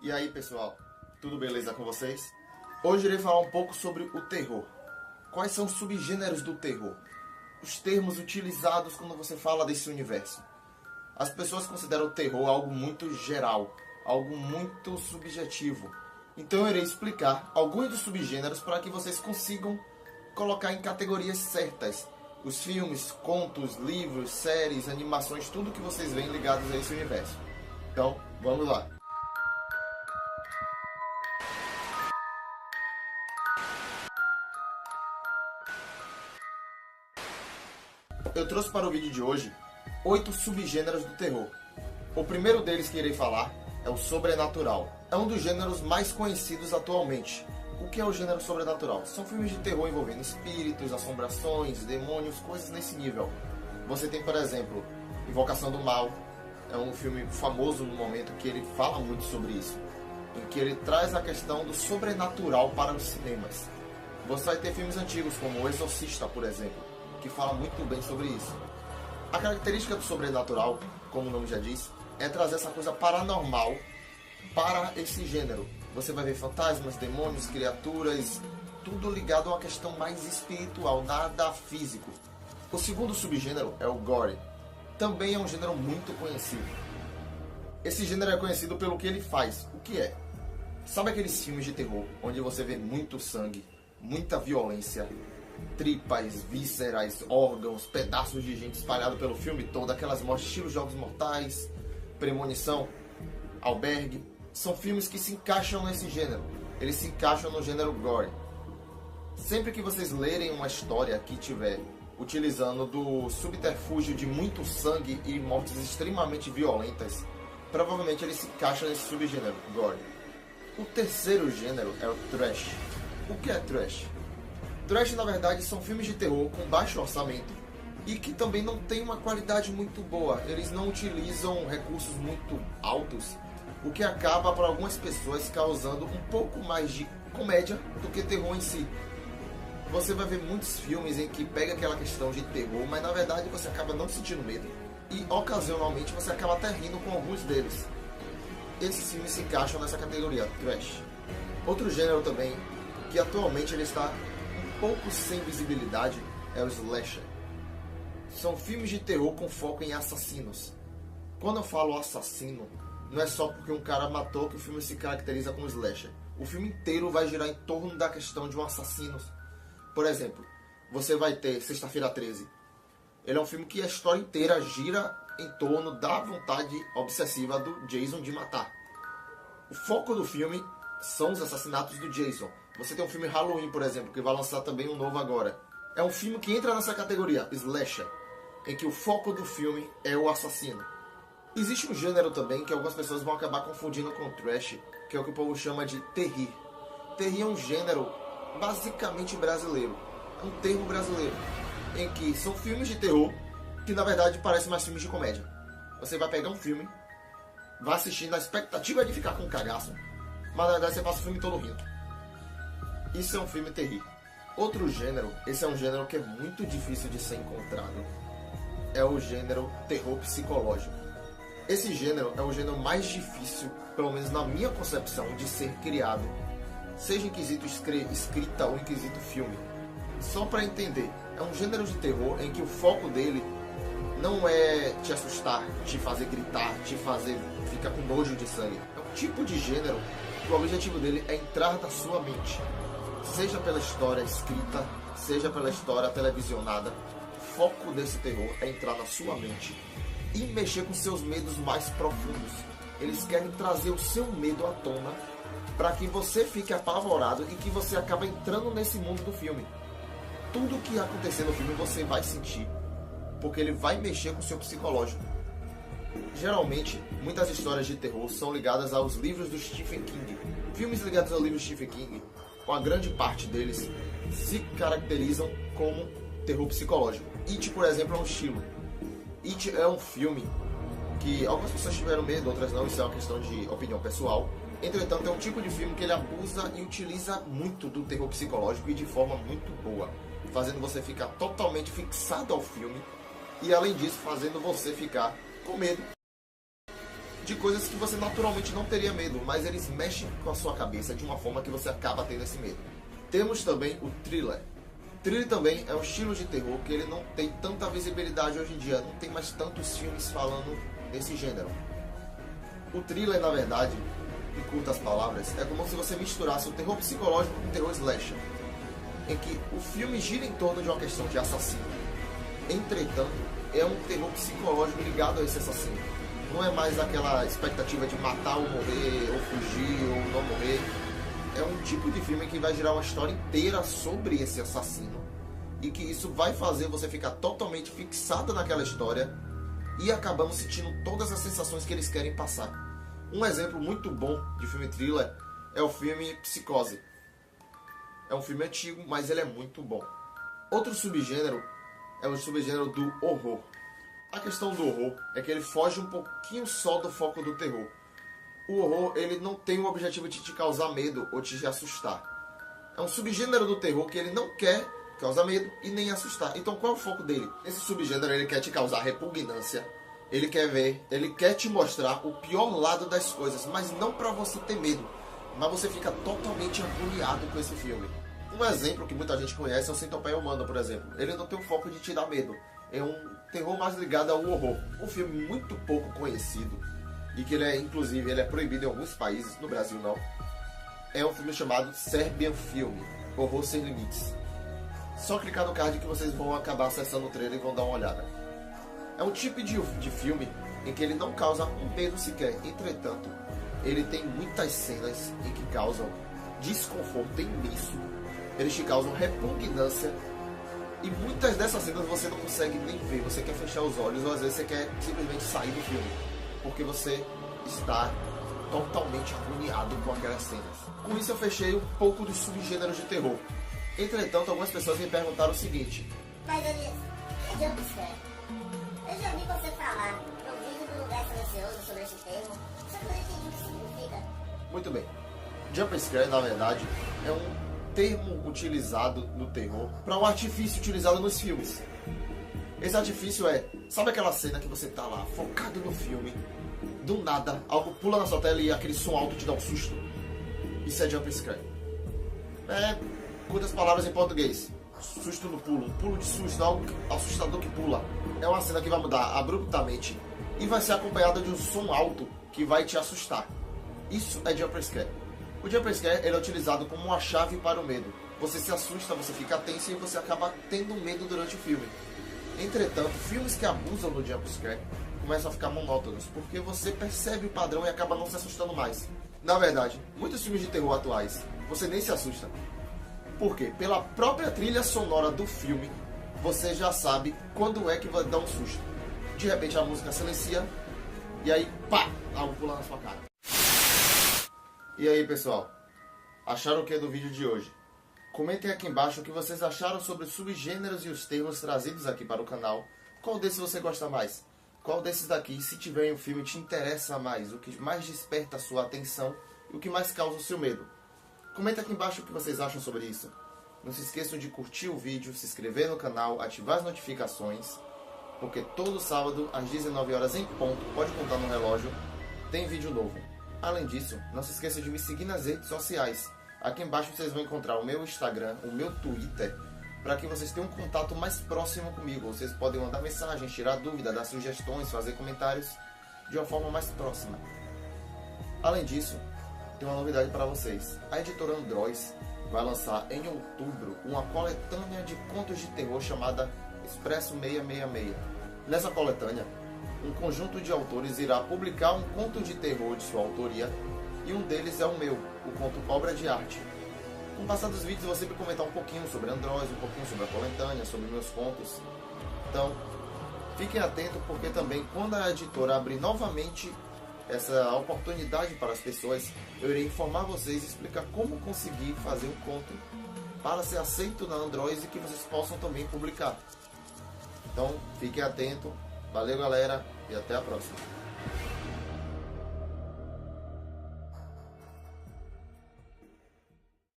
E aí pessoal, tudo beleza com vocês? Hoje irei falar um pouco sobre o terror. Quais são os subgêneros do terror? Os termos utilizados quando você fala desse universo. As pessoas consideram o terror algo muito geral, algo muito subjetivo. Então eu irei explicar alguns dos subgêneros para que vocês consigam colocar em categorias certas os filmes, contos, livros, séries, animações, tudo que vocês veem ligados a esse universo. Então, vamos lá. Eu trouxe para o vídeo de hoje 8 subgêneros do terror. O primeiro deles que irei falar é o sobrenatural. É um dos gêneros mais conhecidos atualmente. O que é o gênero sobrenatural? São filmes de terror envolvendo espíritos, assombrações, demônios, coisas nesse nível. Você tem, por exemplo, Invocação do Mal. É um filme famoso no momento que ele fala muito sobre isso, em que ele traz a questão do sobrenatural para os cinemas. Você vai ter filmes antigos como O Exorcista, por exemplo, que fala muito bem sobre isso. A característica do sobrenatural, como o nome já diz, é trazer essa coisa paranormal para esse gênero. Você vai ver fantasmas, demônios, criaturas, tudo ligado a uma questão mais espiritual, nada físico. O segundo subgênero é o gore. Também é um gênero muito conhecido. Esse gênero é conhecido pelo que ele faz. O que é? Sabe aqueles filmes de terror onde você vê muito sangue, muita violência, tripas, vísceras, órgãos, pedaços de gente espalhado pelo filme todo, aquelas mortes estilo Jogos Mortais, Premonição, Albergue? São filmes que se encaixam nesse gênero. Eles se encaixam no gênero gore. Sempre que vocês lerem uma história que tiver utilizando do subterfúgio de muito sangue e mortes extremamente violentas, provavelmente ele se encaixa nesse subgênero gore. O terceiro gênero é o trash. O que é trash? Trash, na verdade, são filmes de terror com baixo orçamento e que também não tem uma qualidade muito boa. Eles não utilizam recursos muito altos, o que acaba para algumas pessoas causando um pouco mais de comédia do que terror em si. Você vai ver muitos filmes em que pega aquela questão de terror, mas na verdade você acaba não sentindo medo e ocasionalmente você acaba até rindo com alguns deles. Esses filmes se encaixam nessa categoria, trash. Outro gênero também, que atualmente ele está um pouco sem visibilidade, é o slasher. São filmes de terror com foco em assassinos. Quando eu falo assassino, não é só porque um cara matou que o filme se caracteriza como slasher. O filme inteiro vai girar em torno da questão de um assassino. Por exemplo, você vai ter Sexta-feira 13. Ele é um filme que a história inteira gira em torno da vontade obsessiva do Jason de matar. O foco do filme são os assassinatos do Jason. Você tem um filme Halloween, por exemplo, que vai lançar também um novo agora. É um filme que entra nessa categoria, slasher, em que o foco do filme é o assassino. Existe um gênero também que algumas pessoas vão acabar confundindo com o trash, que é o que o povo chama de terri. Terri é um gênero basicamente brasileiro, um termo brasileiro, em que são filmes de terror que na verdade parecem mais filmes de comédia. Você vai pegar um filme, vai assistir na expectativa de ficar com um cagaço, mas na verdade você passa o filme todo rindo. Isso é um filme terri. Outro gênero, esse é um gênero que é muito difícil de ser encontrado, é o gênero terror psicológico. Esse gênero é o gênero mais difícil, pelo menos na minha concepção, de ser criado, seja em quesito escrita ou em quesito filme. Só para entender, é um gênero de terror em que o foco dele não é te assustar, te fazer gritar, te fazer ficar com nojo de sangue. É um tipo de gênero que o objetivo dele é entrar na sua mente, seja pela história escrita, seja pela história televisionada. O foco desse terror é entrar na sua mente e mexer com seus medos mais profundos. Eles querem trazer o seu medo à tona para que você fique apavorado e que você acabe entrando nesse mundo do filme. Tudo que acontecer no filme você vai sentir, porque ele vai mexer com o seu psicológico. Geralmente, muitas histórias de terror são ligadas aos livros do Stephen King. Filmes ligados ao livro Stephen King, com a grande parte deles, se caracterizam como terror psicológico. It, por exemplo, é um estilo. It é um filme que algumas pessoas tiveram medo, outras não, isso é uma questão de opinião pessoal. Entretanto, é um tipo de filme que ele abusa e utiliza muito do terror psicológico e de forma muito boa, fazendo você ficar totalmente fixado ao filme e, além disso, fazendo você ficar com medo de coisas que você naturalmente não teria medo, mas eles mexem com a sua cabeça de uma forma que você acaba tendo esse medo. Temos também o thriller. Thriller também é um estilo de terror que ele não tem tanta visibilidade hoje em dia, não tem mais tantos filmes falando desse gênero. O thriller, na verdade, em curtas palavras, é como se você misturasse o terror psicológico com o terror slasher, em que o filme gira em torno de uma questão de assassino. Entretanto, é um terror psicológico ligado a esse assassino. Não é mais aquela expectativa de matar ou morrer, ou fugir ou não morrer. É um tipo de filme que vai girar uma história inteira sobre esse assassino. E que isso vai fazer você ficar totalmente fixado naquela história e acabando sentindo todas as sensações que eles querem passar. Um exemplo muito bom de filme thriller é o filme Psicose. É um filme antigo, mas ele é muito bom. Outro subgênero é o subgênero do horror. A questão do horror é que ele foge um pouquinho só do foco do terror. O horror, ele não tem o objetivo de te causar medo ou te assustar. É um subgênero do terror que ele não quer causar medo e nem assustar. Então qual é o foco dele? Esse subgênero, ele quer te causar repugnância. Ele quer te mostrar o pior lado das coisas, mas não pra você ter medo. Mas você fica totalmente agoniado com esse filme. Um exemplo que muita gente conhece é o Centopeia Humana, por exemplo. Ele não tem o foco de te dar medo. É um terror mais ligado ao horror. Um filme muito pouco conhecido e que inclusive ele é proibido em alguns países, no Brasil não, é um filme chamado Serbian Film, Horror Sem Limites. Só clicar no card que vocês vão acabar acessando o trailer e vão dar uma olhada. É um tipo de filme em que ele não causa um medo sequer, entretanto, ele tem muitas cenas em que causam desconforto imenso, eles te causam repugnância. E muitas dessas cenas você não consegue nem ver, você quer fechar os olhos ou às vezes você quer simplesmente sair do filme, porque você está totalmente agoniado com aquelas cenas. Com isso eu fechei um pouco dos subgêneros de terror. Entretanto, algumas pessoas me perguntaram o seguinte: mas Elias, é jumpscare? Eu já ouvi você falar no vídeo do Lugar Silencioso sobre esse termo, só que eu não entendi o que significa. Muito bem. Jumpscare, na verdade, é um termo utilizado no terror para um artifício utilizado nos filmes. Esse artifício sabe aquela cena que você tá lá focado no filme, do nada algo pula na sua tela e aquele som alto te dá um susto? Isso é jumpscare. Curtas palavras em português: susto no pulo, um pulo de susto, algo assustador que pula. É uma cena que vai mudar abruptamente e vai ser acompanhada de um som alto que vai te assustar. Isso é jumpscare. O jumpscare é utilizado como uma chave para o medo. Você se assusta, você fica tenso e você acaba tendo medo durante o filme. Entretanto, filmes que abusam do jumpscare começam a ficar monótonos, porque você percebe o padrão e acaba não se assustando mais. Na verdade, muitos filmes de terror atuais, você nem se assusta. Por quê? Pela própria trilha sonora do filme, você já sabe quando é que vai dar um susto. De repente a música silencia e aí, pá, algo pula na sua cara. E aí, pessoal, acharam o que do vídeo de hoje? Comentem aqui embaixo o que vocês acharam sobre os subgêneros e os termos trazidos aqui para o canal. Qual desses você gosta mais? Qual desses daqui, se tiver em um filme, te interessa mais? O que mais desperta a sua atenção e o que mais causa o seu medo? Comenta aqui embaixo o que vocês acham sobre isso. Não se esqueçam de curtir o vídeo, se inscrever no canal, ativar as notificações, porque todo sábado, às 19 horas em ponto, pode contar no relógio, tem vídeo novo. Além disso, não se esqueça de me seguir nas redes sociais. Aqui embaixo vocês vão encontrar o meu Instagram, o meu Twitter, para que vocês tenham um contato mais próximo comigo. Vocês podem mandar mensagens, tirar dúvidas, dar sugestões, fazer comentários de uma forma mais próxima. Além disso, tem uma novidade para vocês. A editora Android vai lançar em outubro uma coletânea de contos de terror chamada Expresso 666. Nessa coletânea, um conjunto de autores irá publicar um conto de terror de sua autoria, e um deles é o meu, o conto Obra de Arte. Com o passar dos vídeos, eu vou sempre comentar um pouquinho sobre Android, um pouquinho sobre a coletânea, sobre meus contos. Então, fiquem atentos, porque também quando a editora abrir novamente essa oportunidade para as pessoas, eu irei informar vocês e explicar como conseguir fazer um conto para ser aceito na Android e que vocês possam também publicar. Então, fiquem atentos. Valeu, galera, e até a próxima.